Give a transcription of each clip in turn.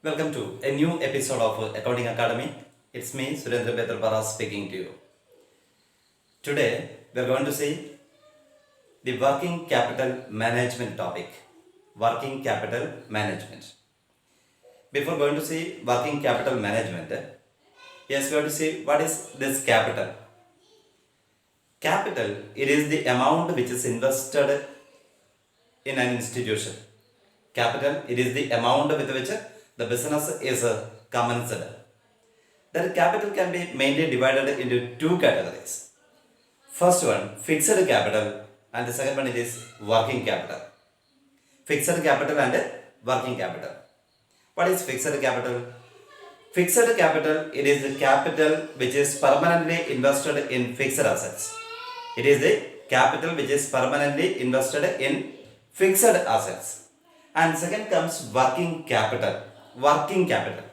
Welcome to a new episode of Accounting Academy. It's me, Surendra Betrapara, speaking to you. Today, we are going to see the working capital management topic. Working capital management. Before going to see working capital management, yes, we have to see what is this capital. Capital, it is the amount which is invested in an institution. Capital, it is the amount with which the business is commenced. That capital can be mainly divided into two categories. First one, fixed capital, and the second one it is working capital. Fixed capital and working capital. What is fixed capital? Fixed capital, it is the capital which is permanently invested in fixed assets. It is the capital which is permanently invested in fixed assets. And second comes working capital. Working capital.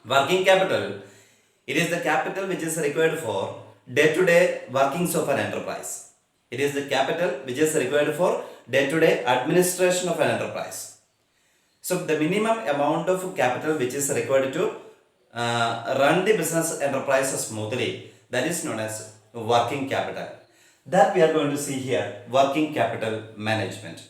Working capital, it is the capital which is required for day-to-day workings of an enterprise. It is the capital which is required for day-to-day administration of an enterprise. So the minimum amount of capital which is required to run the business enterprise smoothly, that is known as working capital. That we are going to see here, working capital management.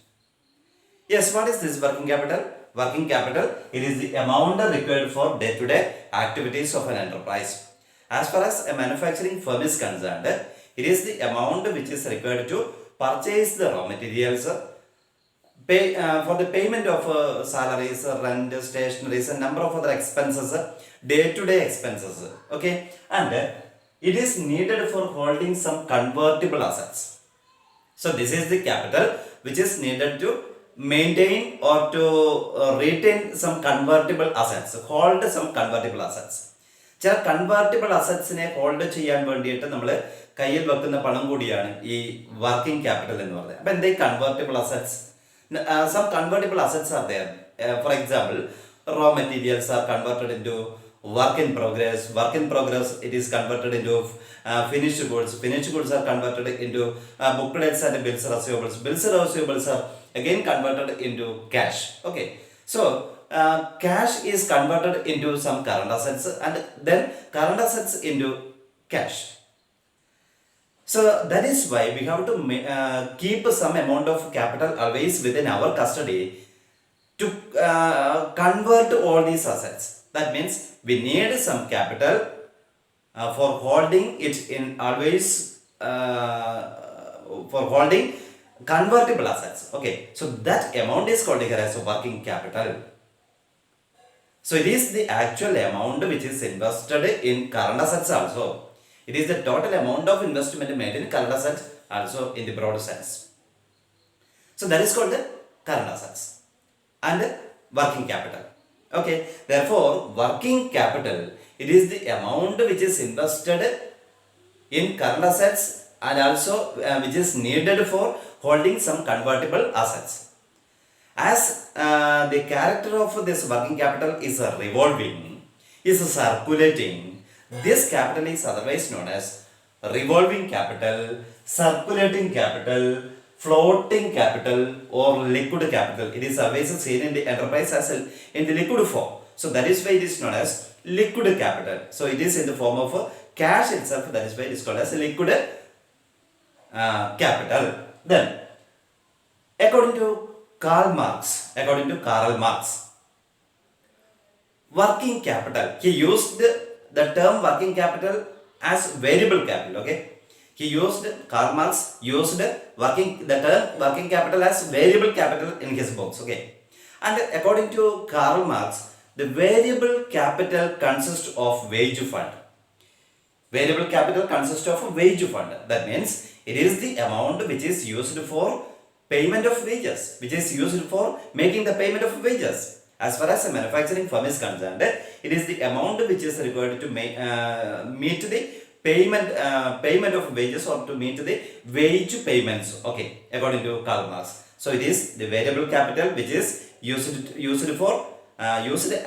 Yes, what is this working capital? Working capital, it is the amount required for day-to-day activities of an enterprise. As far as a manufacturing firm is concerned, it is the amount which is required to purchase the raw materials, pay for the payment of salaries, rent, stationeries, and number of other expenses, day-to-day expenses. Okay, and it is needed for holding some convertible assets. So this is the capital which is needed to maintain or to retain some convertible assets, hold some convertible assets. ചില convertible അസറ്റ്സിനെ hold ചെയ്യാൻ വേണ്ടിയിട്ട് നമ്മൾ കയ്യിൽ വെക്കുന്ന പണം കൂടിയാണ് ഈ working capital എന്ന് പറയുന്നത്. അപ്പം എന്താ ഈ convertible assets? Some convertible assets are there. For example, raw materials are converted into work in progress. Work in progress, it is converted into finished goods. Finished goods are converted into booklets and bills receivables. Bills receivables are again converted into cash. Okay, so cash is converted into some current assets, and then current assets into cash. So that is why we have to keep some amount of capital always within our custody to convert all these assets. That means we need some capital for holding it in always for holding convertible assets. Okay, so that amount is called here as a working capital. So it is the actual amount which is invested in current assets also. It is the total amount of investment made in current assets also in the broad sense. So that is called the current assets and working capital. Okay, therefore working capital, it is the amount which is invested in current assets and also which is needed for holding some convertible assets. As the character of this working capital is revolving, is circulating, this capital is otherwise known as revolving capital, circulating capital, floating capital, or liquid capital. It is always seen in the enterprise as in the liquid form. So that is why it is known as liquid capital. So it is in the form of cash itself. That is why it is called as liquid capital. Then, according to Karl Marx, working capital, he used the term working capital as variable capital. Okay, Karl Marx used the term working capital as variable capital in his books. Okay, and according to Karl Marx, the variable capital consists of wage fund. Variable capital consists of wage fund. That means it is the amount which is used for payment of wages, which is used for making the payment of wages. As far as a manufacturing firm is concerned, it is the amount which is required to meet the payment of wages or to meet the wage payments. Okay, according to Karl Marx. So it is the variable capital which is used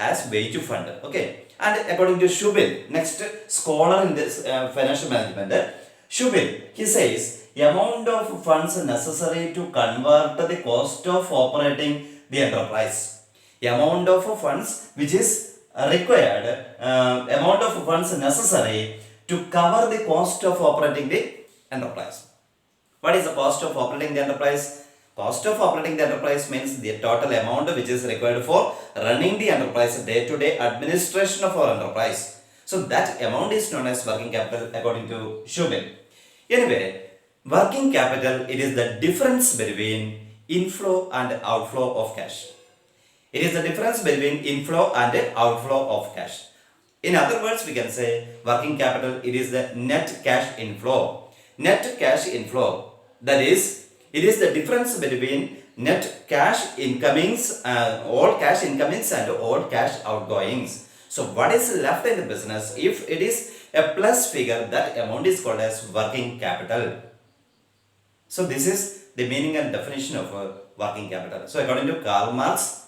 as wage fund. Okay, and according to Schubil, next scholar in this financial management, Schubil, he says the amount of funds necessary to convert the cost of operating the enterprise. Amount of funds which is required, amount of funds necessary to cover the cost of operating the enterprise. What is the cost of operating the enterprise? Cost of operating the enterprise means the total amount which is required for running the enterprise, day-to-day administration of our enterprise. So that amount is known as working capital according to Shubin. Anyway, working capital, it is the difference between inflow and outflow of cash. It is the difference between inflow and outflow of cash. In other words, we can say working capital, it is the net cash inflow. Net cash inflow, that is, it is the difference between net cash incomings, all cash incomings and all cash outgoings. So what is left in the business, if it is a plus figure, that amount is called as working capital. So this is the meaning and definition of working capital. So according to Karl Marx,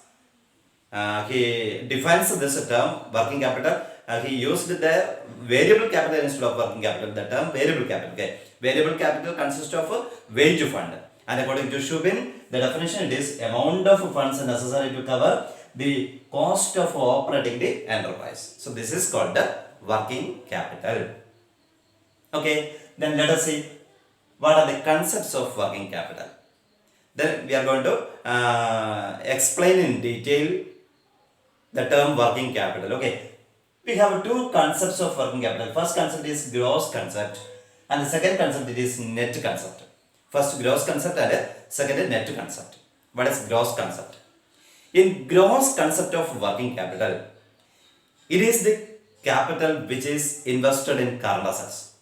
he defines this term working capital. He used the variable capital instead of working capital, the term variable capital. Okay. Variable capital consists of a wage fund. And according to Shubin, the definition it is amount of funds necessary to cover the cost of operating the enterprise. So this is called the working capital. Okay, then let us see what are the concepts of working capital. Then we are going to explain in detail the term working capital. Okay, we have two concepts of working capital. First concept is gross concept and the second concept it is net concept. First gross concept and second net concept. What is gross concept? In gross concept of working capital, it is the capital which is invested in current assets.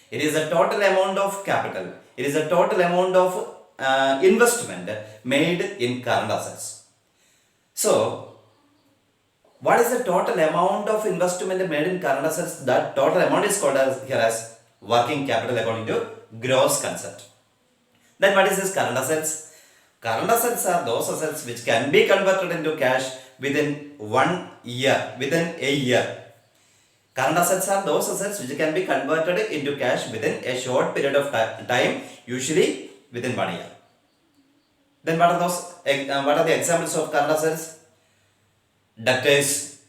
It is the total amount of capital. It is the total amount of investment made in current assets. So, what is the total amount of investment made in current assets? That total amount is called as here as working capital according to gross concept. Then what is this current assets? Current assets are those assets which can be converted into cash within 1 year, within a year. Current assets are those assets which can be converted into cash within a short period of time, usually within 1 year. Then what are those? What are the examples of current assets? Debtors,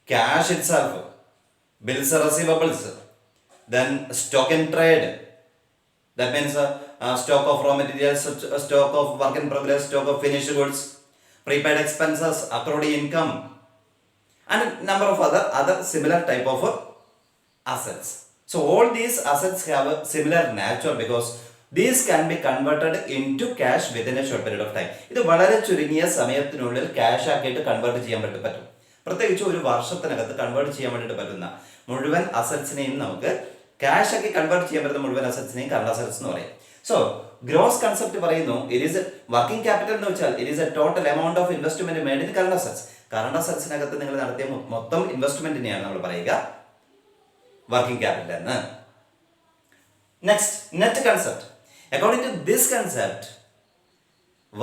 cash itself, bills and receivables, then stock in trade. That means stock of raw materials, stock of work in progress, stock of finished goods, prepaid expenses, accrued income, and number of other similar type of assets. So all these assets have a similar nature because these can be converted into cash within a short period of time. ഇത് വളരെ ചുരുങ്ങിയ സമയത്തിനുള്ളിൽ cash ആക്കിയിട്ട് convert ചെയ്യാൻ പറ്റും. പ്രത്യേകിച്ച് ഒരു വർഷത്തിനകത്ത് convert ചെയ്യാൻ വേണ്ടിയിട്ട് പറ്റുന്ന മുഴുവൻ അസറ്റ്സിനെയും നമുക്ക് ക്യാഷ് ആക്കി കൺവേർട്ട് ചെയ്യാൻ പറ്റുന്ന മുഴുവൻ അസറ്റ്സിനെയും കറണ്ട് അസറ്റ്സ് എന്ന് പറയും. സോ ഗ്രോസ് കൺസെപ്റ്റ് പറയുന്നു ഇറ്റ് ഈസ് വർക്കിംഗ് ക്യാപിറ്റൽ എന്ന് വെച്ചാൽ it is a total amount of investment made in current assets. കറണ്ട് അസറ്റ്സിനകത്ത് നിങ്ങൾ നടത്തിയ മൊത്തം ഇൻവെസ്റ്റ്മെന്റിനെയാണ് നമ്മൾ പറയുക വർക്കിംഗ് ക്യാപിറ്റൽ എന്ന്. Next, net concept. According to this concept,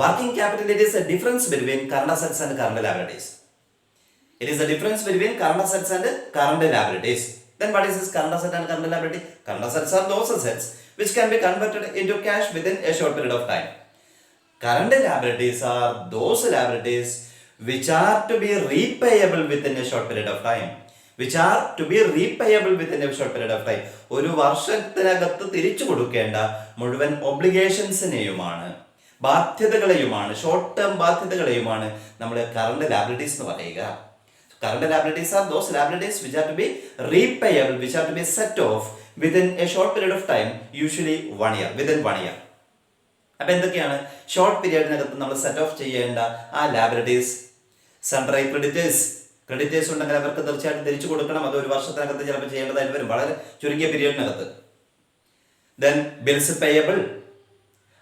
working capital it is a difference between current assets and current liabilities. It is the difference between current assets and current liabilities. Then what is this current asset and current liability? Current assets are those assets which can be converted into cash within a short period of time. Current liabilities are those liabilities which are to be repayable within a short period of time. Which are to be repayable within a short period of time. ഒരു വർഷത്തിനകത്ത് തിരിച്ചു കൊടുക്കേണ്ട മുഴുവൻ ഒബ്ലിഗേഷൻസിനെയുമാണ്, ബാധ്യതകളെയുമാണ്, short term ബാധ്യതകളെയുമാണ് നമ്മൾ current liabilities എന്ന് പറയുക. Current liabilities are those liabilities which are to be repayable, which are to be set off within a short period of time, usually 1 year, within 1 year. അപ്പൊ എന്തൊക്കെയാണ് short പീരീഡിനകത്ത് നമ്മൾ set of ചെയ്യേണ്ട ആ liabilities? Sun dry creditors ഉണ്ടെങ്കിൽ അവർക്ക് തീർച്ചയായിട്ടും തിരിച്ചു കൊടുക്കണം. അത് ഒരു വർഷത്തിനകത്ത് ചിലപ്പോൾ ചെയ്യേണ്ടതായിട്ട് വരും, വളരെ ചുരുങ്ങിയ പീരീഡിനകത്ത്. Then bills payable,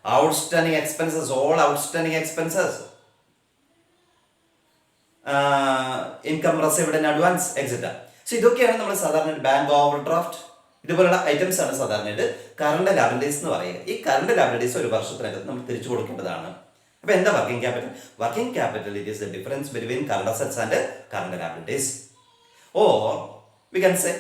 outstanding expenses, all outstanding expenses, income received in advance etcetera. So ഇതൊക്കെയാണ് നമ്മൾ സാധാരണ ബാങ്ക് ഓവർ ഡ്രാഫ്റ്റ് ഇതുപോലുള്ള ഐറ്റംസ് ആണ് സാധാരണയായിട്ട് കറണ്ട് ലാബിലിറ്റീസ് എന്ന് പറയുക. ഈ കറണ്ട് ലാബിലിറ്റീസ് ഒരു വർഷത്തിനകത്ത് നമ്മൾ തിരിച്ചു കൊടുക്കേണ്ടതാണ്. അപ്പൊ എന്താ working capital? Working capital it is the difference between current assets and current liabilities. Or we can say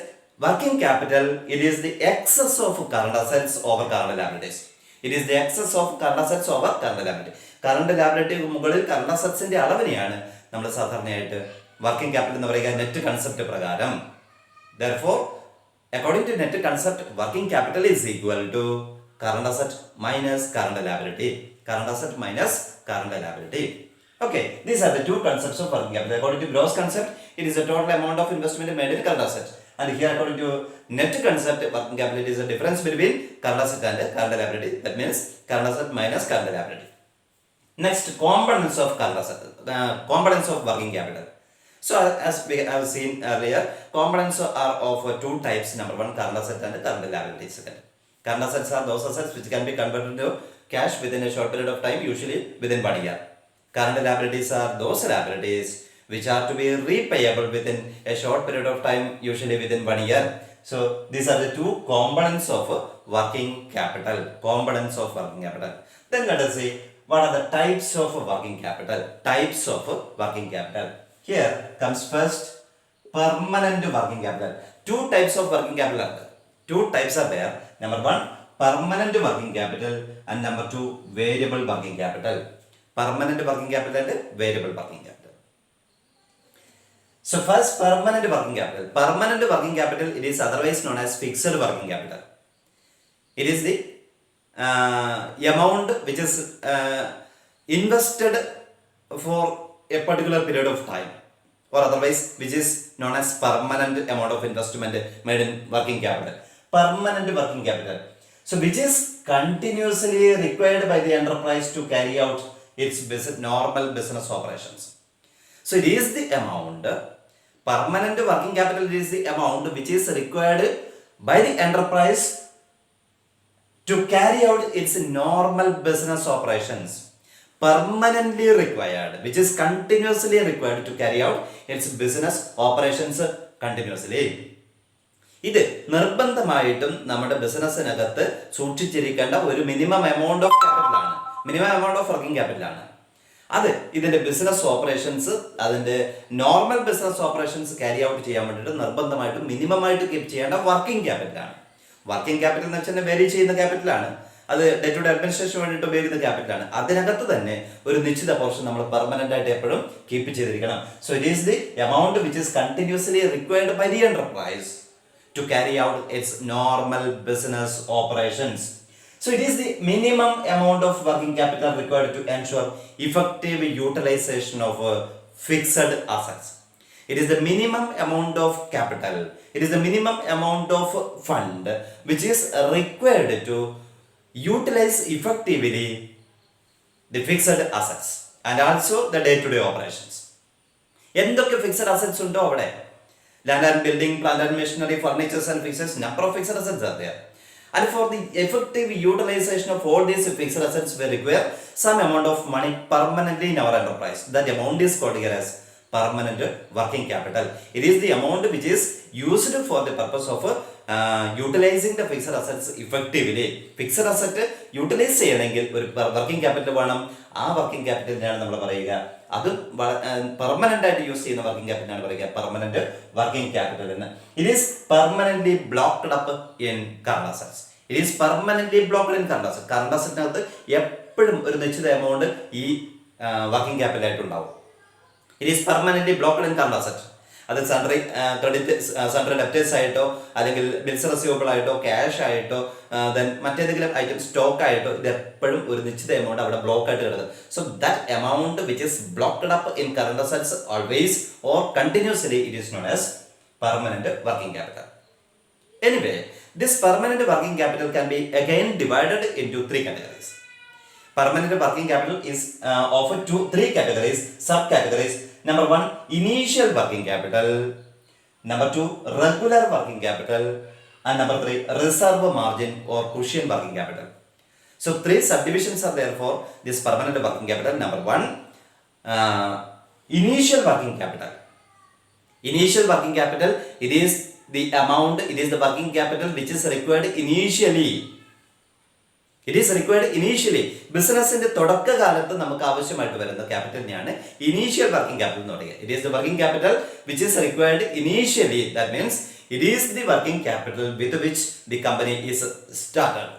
working capital it is the excess of current assets over current liabilities. It is the excess of current assets over current liability. Current liability മുകളിൽ current അസറ്റ്സിന്റെ അളവിനെയാണ് നമ്മൾ സാധാരണയായിട്ട് working capital എന്ന് പറയുക net concept പ്രകാരം. Therefore, according to net concept, working capital is equal to current asset minus current liability. Current asset minus current liability. Okay, these are the two concepts of working capital. According to gross concept, it is the total amount of investment made in current asset. And here, according to net concept, working capital is the difference between current asset and current liability. That means current asset minus current liability. Next, components of current asset, components of working capital. So, as we have seen earlier, components are of two types. Number one, current asset and current liability. Second, current assets are those assets which can be converted into cash within a short period of time, usually within 1 year. Current liabilities are those liabilities which are to be repayable within a short period of time, usually within 1 year. So, these are the two components of working capital. Components of working capital. Then let us see what are the types of working capital. Types of working capital. Here comes first permanent working capital. Two types of working capital are there. Two types are there. Number one, permanent working capital, and number two, variable working capital. Permanent working capital and variable working capital. So first, permanent working capital. Permanent working capital, it is otherwise known as fixed working capital. It is the amount which is invested for a particular period of time, or otherwise which is known as permanent amount of investment made in working capital. Permanent working capital. So which is continuously required by the enterprise to carry out its normal business operations. So it is the amount, permanent working capital is the amount which is required by the enterprise to carry out its normal business operations. Permanently required, which is continuously required to carry out its business operations continuously. ഇത് നിർബന്ധമായിട്ടും നമ്മുടെ ബിസിനസ്സിനകത്ത് സൂക്ഷിച്ചിരിക്കേണ്ട ഒരു minimum amount of ക്യാപിറ്റലാണ്, minimum amount of working ക്യാപിറ്റലാണ്. അത് ഇതിന്റെ ബിസിനസ് ഓപ്പറേഷൻസ്, അതിന്റെ normal business operations carry out ചെയ്യാൻ വേണ്ടിയിട്ട് നിർബന്ധമായിട്ടും മിനിമം ആയിട്ട് കീപ്പ് ചെയ്യേണ്ട വർക്കിംഗ് ക്യാപിറ്റലാണ്. വർക്കിംഗ് ക്യാപിറ്റൽ എന്ന് വെച്ചാൽ വേരി ചെയ്യുന്ന ക്യാപിറ്റലാണ്. അത് ഡേ ടു ഡേ അഡ്മിനിസ്ട്രേഷൻ വേണ്ടിയിട്ട് ഉപയോഗിക്കുന്ന ക്യാപിറ്റലാണ്. അതിനകത്ത് തന്നെ ഒരു നിശ്ചിത പോർഷൻ നമ്മൾ പെർമനന്റ് ആയിട്ട് എപ്പോഴും കീപ്പ് ചെയ്തിരിക്കണം. So it is the amount which is continuously required by the enterprise to carry out its normal business operations. So it is the minimum amount of working capital required to ensure effective utilization of fixed assets. It is the minimum amount of capital, it is the minimum amount of fund which is required to utilize effectively the fixed assets and also the day-to-day operations. എന്തൊക്കെ fixed assets ഉണ്ടോ അവിടെ, land and building, plant and machinery, furnitures and fixtures, number of fixed assets are there. And for the effective utilization of all these fixed assets, we require some amount of money permanently in our enterprise. That amount is called here as permanent working capital. It is the amount which is used for the purpose of utilizing the fixed assets effectively. Fixed asset utilize ചെയ്യണമെങ്കിൽ ഒരു working capital വേണം. ആ working ക്യാപിറ്റലിനാണ് നമ്മൾ പറയുക, അത് permanent ആയിട്ട് use ചെയ്യുന്ന working ക്യാപിറ്റലാണ് പറയുക പെർമനന്റ് വർക്കിംഗ് ക്യാപിറ്റൽ എന്ന്. It is permanently blocked up in current assets. It is permanently blocked in current asset. Current അസറ്റിനകത്ത് എപ്പോഴും ഒരു നിശ്ചിത എമൗണ്ട് ഈ വർക്കിംഗ് ക്യാപിറ്റൽ ആയിട്ട് ഉണ്ടാവും. It is permanently blocked in current asset. അത് സൺഡറി ക്രെഡിറ്റ്, സൺഡറി ഡെപ്റ്റേഴ്സ് ആയിട്ടോ അല്ലെങ്കിൽ ബിൽസ് റെസീവബിൾ ആയിട്ടോ ക്യാഷ് ആയിട്ടോ ദെൻ മറ്റേതെങ്കിലും ഐറ്റം സ്റ്റോക്ക് ആയിട്ടോ ഇത് എപ്പോഴും ഒരു നിശ്ചിത എമൗണ്ട് അവിടെ ബ്ലോക്ക് ആയിട്ട് കിടക്കും. So that amount which is blocked up in current assets always or continuously it is known as permanent working capital. Anyway, this permanent working capital can be again divided into three categories. Permanent working capital is of three categories, subcategories. Number one, initial working capital. Number two, regular working capital. And number three, reserve margin or cushion working capital. So three subdivisions are there for this permanent working capital. Number one, initial working capital. Initial working capital, it is the amount, it is the working capital which is required initially. It is required initially. ബിസിനസിന്റെ തുടക്കകാലത്ത് നമുക്ക് ആവശ്യമായിട്ട് വരുന്ന ക്യാപിറ്റലിനെയാണ് initial working capital എന്ന് പറയുക. It is the working capital which is required initially. That means it is the working capital with which the company is started.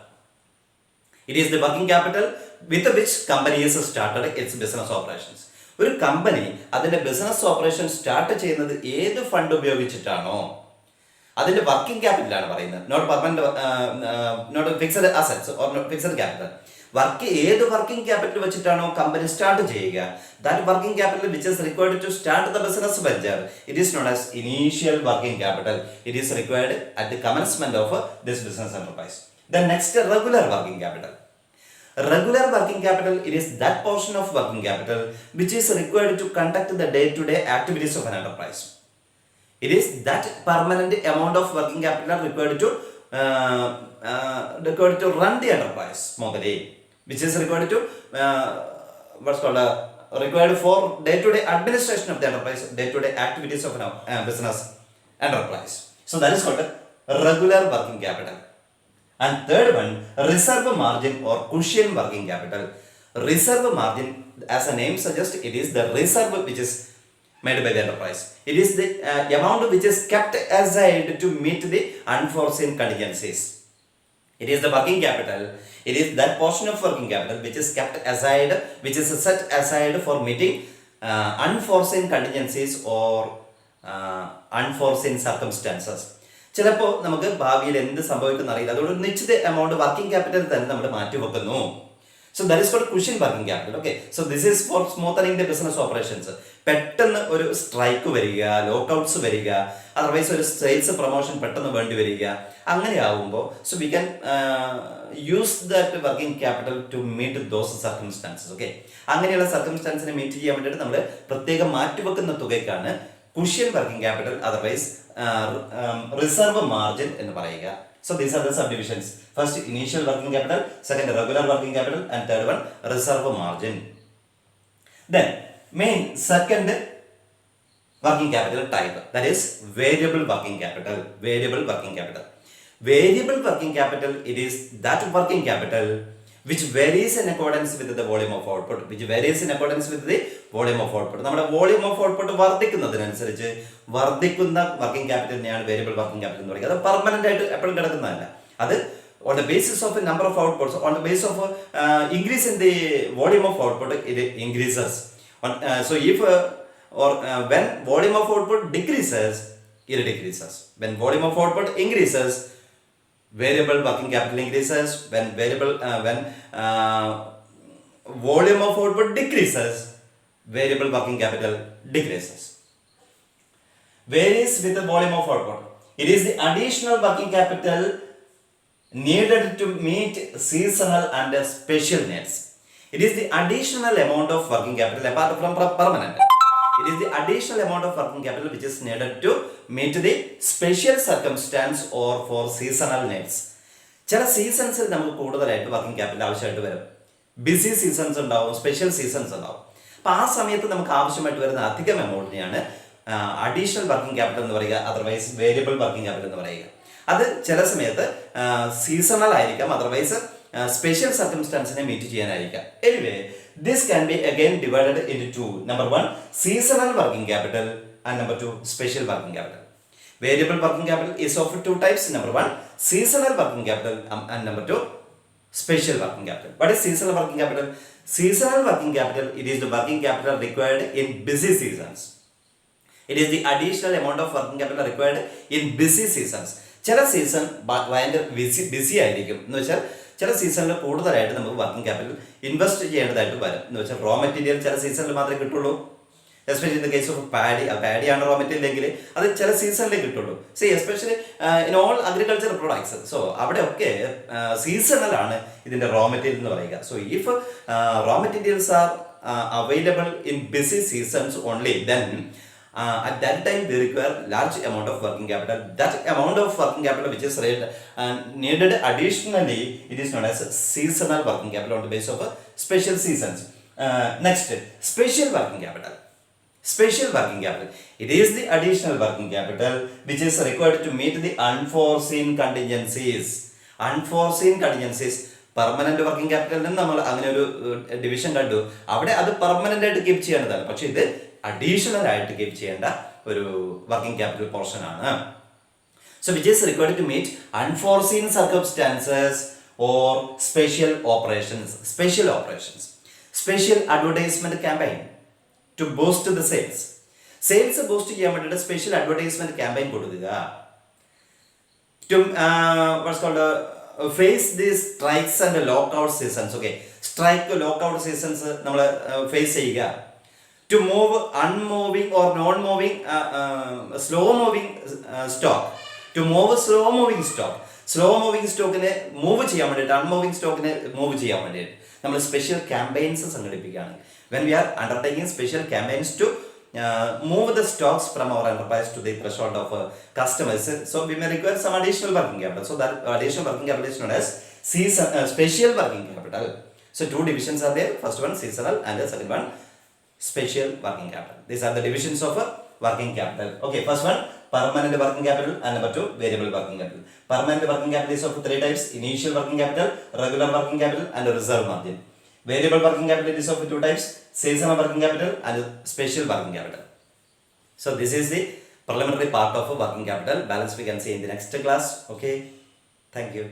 It is the working capital with which company is started its business operations. ഒരു company അതിൻ്റെ business operation start ചെയ്യുന്നത് ഏത് fund ഉപയോഗിച്ചിട്ടാണോ അതിൻ്റെ working ക്യാപിറ്റലാണ് പറയുന്നത്, not permanent, not fixed assets or fixed capital. ഏത് working capital വെച്ചിട്ടാണോ കമ്പനി സ്റ്റാർട്ട് ചെയ്യുക, that working capital which is required to start the business venture, it is known as initial working capital. It is required at the commencement of this business enterprise. Then next, regular working capital. Regular working capital, it is that portion of working capital which is required to conduct the day-to-day activities of an enterprise. It is that permanent amount of working capital required to run the enterprise smoothly, which is required to required for day-to-day administration of the enterprise, day-to-day activities of a business enterprise. So that is called regular working capital. And third one, reserve margin or cushion working capital. Reserve margin, as the name suggests, it is the reserve which is made by the enterprise. It is the amount which is kept aside to meet the unforeseen contingencies. It is the working capital. It is that portion of working capital which is kept aside, which is set aside for meeting unforeseen contingencies or unforeseen circumstances. ചിലപ്പോൾ നമുക്ക് ഭാവിയിൽ എന്ത് സംഭവിക്കുന്ന അറിയില്ല, അതുകൊണ്ട് ഒരു നിശ്ചിത amount working capital തന്നെ നമ്മൾ മാറ്റിവെക്കുന്നു. So that is called cushion working capital. Okay, so this is for smoothening the business operations. പെട്ടെന്ന് ഒരു സ്ട്രൈക്ക് വരിക, ലോക്കൗട്ട്സ് വരിക, അതർവൈസ് ഒരു സെയിൽസ് പ്രൊമോഷൻ പെട്ടെന്ന് വേണ്ടി വരിക, അങ്ങനെ ആവുമ്പോൾ so we can use that working capital to meet those circumstances. Okay, അങ്ങനെയുള്ള സർക്കംസ്റ്റാൻസിനെ മീറ്റ് ചെയ്യാൻ വേണ്ടിയിട്ട് നമ്മൾ പ്രത്യേകം മാറ്റിവെക്കുന്ന തുകയ്ക്കാണ് cushion working capital, otherwise reserve margin എന്ന് പറയുക. So these are the subdivisions. First, initial working capital, second, regular working capital, and third one, reserve margin. Then, main second working capital type, that is variable working capital. Variable working capital. Variable working capital, it is that working capital which varies in accordance with the volume of output. Which varies in accordance with the volume of output. നമ്മുടെ volume of output വർദ്ധിക്കുന്നതിനനുസരിച്ച് വർദ്ധിക്കുന്ന working ക്യാപിറ്റലിനെയാണ് variable working capital എന്ന് പറയുന്നത്. അത് permanent ആയിട്ട് എപ്പോഴും കിടക്കുന്നതല്ല. അത് on the basis of a number of outputs, on the basis of increase in the volume of output, it increases. So if when volume of output decreases, it decreases. When volume of output increases, variable working capital increases. When volume of output decreases, variable working capital decreases. Varies with the volume of output. It is the additional working capital needed to meet seasonal and special needs. It is the additional amount of working capital apart from permanent. It is the additional amount of working capital which is needed to meet the special circumstance or for seasonal needs. ചില സീസൺസിൽ നമുക്ക് കൂടുതലായിട്ട് working capital ആവശ്യമായിട്ട് വരും. BC seasons ഉണ്ടാവും, special seasons ഉണ്ടാവും. അപ്പോൾ ആ സമയത്ത് നമുക്ക് ആവശ്യമായിട്ട് വരുന്ന അധികം എമൗണ്ടിനെയാണ് അഡീഷണൽ വർക്കിംഗ് ക്യാപിറ്റൽ എന്ന് പറയുക, അതർവൈസ് വേരിയബിൾ വർക്കിംഗ് ക്യാപിറ്റൽ എന്ന് പറയുക. അത് ചില സമയത്ത് സീസണൽ ആയിരിക്കാം, അതർവൈസ് സ്പെഷ്യൽ സർക്കംസ്റ്റാൻസിനെ മീറ്റ് ചെയ്യാനായിരിക്കാം. Anyway, this can be again divided into two. Number one, seasonal working capital, and number two, special working capital. Variable working capital is of two types. Number one, seasonal working capital, and number two, special working capital. What is seasonal working capital? Seasonal working capital, it is the working capital required in busy seasons. It is the additional amount of working capital required in busy seasons. ചില season ഭയങ്കര BC ആയിരിക്കും എന്ന് വെച്ചാൽ ചില സീസണിൽ കൂടുതലായിട്ട് നമുക്ക് working capital invest ചെയ്യേണ്ടതായിട്ട് വരും. എന്ന് വെച്ചാൽ റോ മെറ്റീരിയൽ ചില സീസണിൽ മാത്രമേ കിട്ടുള്ളൂ. Especially in the case of പാഡിയാണ് റോ മെറ്റീരിയൽ എങ്കിൽ അത് ചില സീസണിലേ കിട്ടുള്ളൂ. Especially in all agriculture products. So അവിടെയൊക്കെ സീസണലാണ് ഇതിൻ്റെ റോ മെറ്റീരിയൽ എന്ന് പറയുക. So if raw materials are available in busy seasons only, then at that time we require large amount of working capital. That amount of working capital which is needed additionally, it is known as seasonal working capital on the basis of special seasons. Next, special working capital. Special working capital, it is the additional working capital which is required to meet the unforeseen contingencies. Unforeseen contingencies. Permanent working ക്യാപിറ്റലിന് നമ്മൾ അങ്ങനെ ഒരു division കണ്ടു. അവിടെ അത് permanent ആയിട്ട് keep ചെയ്യേണ്ടതാണ്, പക്ഷെ ഇത് അഡീഷണൽ ആയിട്ട് കീപ്പ് ചെയ്യേണ്ട ഒരു വർക്കിംഗ് ക്യാപിറ്റൽ പോർഷൻ ആണ്. So which is required to meet unforeseen circumstances or special operations. Special advertisement campaign to boost the sales. Sales boost ചെയ്യാൻ വേണ്ടിയിട്ട് സ്പെഷ്യൽ അഡ്വർടൈസ്മെന്റ് ക്യാമ്പയിൻ കൊടുക്കുക. To what's called face these strikes and lockout seasons. Okay, strike lockout seasons നമ്മൾ face ചെയ്യുക. To move unmoving or non-moving slow moving stock. To move slow moving stock. Slow moving സ്റ്റോക്കിനെ move ചെയ്യാൻ വേണ്ടിയിട്ട് unmoving സ്റ്റോക്കിനെ move ചെയ്യാൻ വേണ്ടിയിട്ട് നമ്മൾ special campaigns സംഘടിപ്പിക്കുകയാണ്. When we are undertaking special campaigns to move the stocks from our enterprise to the threshold of customers. So we may require some additional working capital. So that additional working capital is known as special working capital. So two divisions are there. First one seasonal and the second one special working capital. These are the divisions of working capital. Okay, first one permanent working capital and number two variable working capital. Permanent working capital is of three types: initial working capital, regular working capital and reserve margin. Variable working capital is of two types: seasonal working capital and special working capital. So this is the preliminary part of working capital. Balance we can see in the next class. Okay, thank you.